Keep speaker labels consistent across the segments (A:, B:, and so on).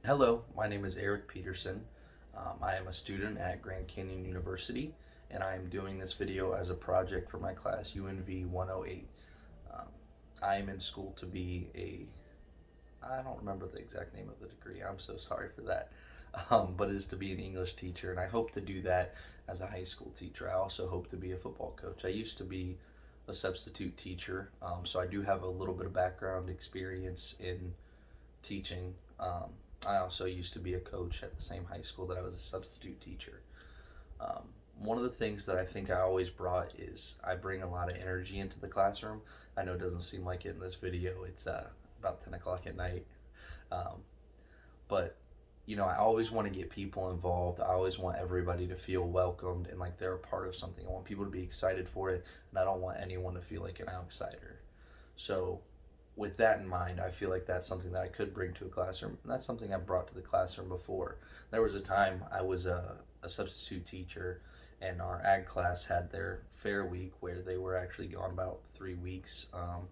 A: Hello, my name is Eric Peterson. I am a student at Grand Canyon University, and I am doing this video as a project for my class UNV-108. Um, I am in school to be I don't remember the exact name of the degree, I'm so sorry for that, but it is to be an English teacher, and I hope to do that as a high school teacher. I also hope to be a football coach. I used to be a substitute teacher, so I do have a little bit of background experience in teaching. I also used to be a coach at the same high school that I was a substitute teacher. Um, One of the things that I think I always brought is I bring a lot of energy into the classroom. I know it doesn't seem like it in this video. It's about 10 o'clock at night. Um, but, I always want to get people involved. I always want everybody to feel welcomed and like they're a part of something. I want people to be excited for it, and I don't want anyone to feel like an outsider. So with that in mind, I feel like that's something that I could bring to a classroom, and that's something I've brought to the classroom before. There was a time I was a substitute teacher, and our ag class had their fair week where they were actually gone about 3 weeks, and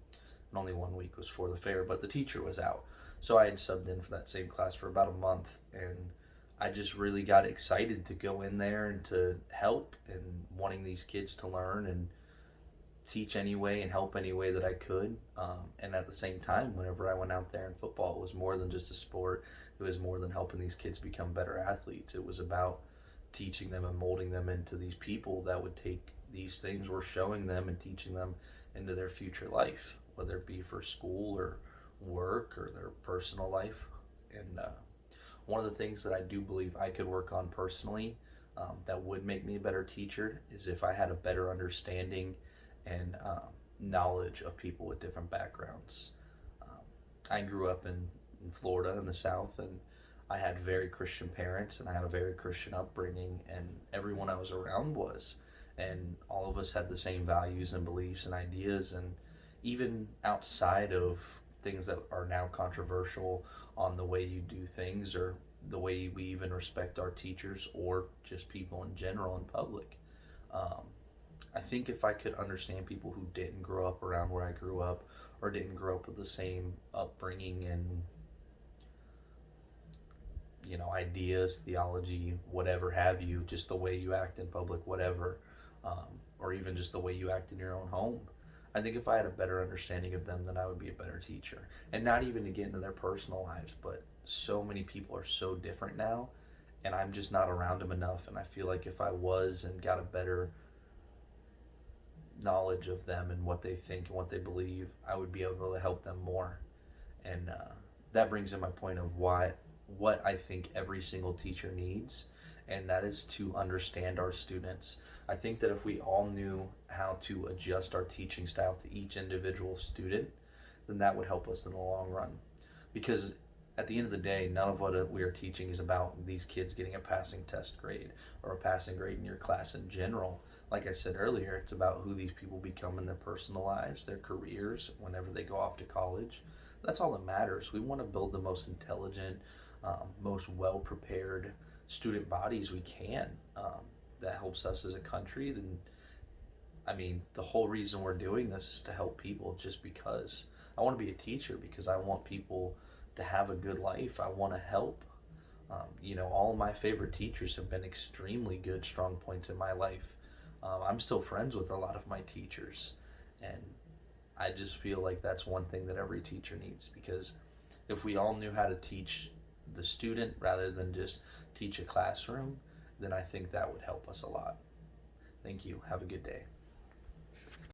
A: only 1 week was for the fair, but the teacher was out. So I had subbed in for that same class for about a month, and I just really got excited to go in there and to help and wanting these kids to learn and teach any way and help any way that I could. And at the same time, whenever I went out there in football, it was more than just a sport. It was more than helping these kids become better athletes. It was about teaching them and molding them into these people that would take these things we're showing them and teaching them into their future life, whether it be for school or work or their personal life. And one of the things that I do believe I could work on personally, that would make me a better teacher, is if I had a better understanding and knowledge of people with different backgrounds. Um, I grew up in Florida in the South, and I had very Christian parents, and I had a very Christian upbringing, and everyone I was around was. And all of us had the same values and beliefs and ideas, and even outside of things that are now controversial on the way you do things or the way we even respect our teachers or just people in general in public. Um, I think if I could understand people who didn't grow up around where I grew up or didn't grow up with the same upbringing and ideas, theology, whatever have you, just the way you act in public, whatever, or even just the way you act in your own home. I think if I had a better understanding of them, then I would be a better teacher. And not even to get into their personal lives, but so many people are so different now, and I'm just not around them enough. And I feel like if I was and got a better knowledge of them and what they think and what they believe, I would be able to help them more. And that brings in my point of what I think every single teacher needs, and that is to understand our students. I think that if we all knew how to adjust our teaching style to each individual student, then that would help us in the long run. Because at the end of the day, none of what we are teaching is about these kids getting a passing test grade or a passing grade in your class in general. Like I said earlier, it's about who these people become in their personal lives, their careers, whenever they go off to college. That's all that matters. We want to build the most intelligent, most well prepared student bodies we can. That helps us as a country. Then, I mean, the whole reason we're doing this is to help people just because. I want to be a teacher because I want people to have a good life. I want to help. All of my favorite teachers have been extremely good, strong points in my life. I'm still friends with a lot of my teachers, and I just feel like that's one thing that every teacher needs, because if we all knew how to teach the student rather than just teach a classroom, then I think that would help us a lot. Thank you. Have a good day.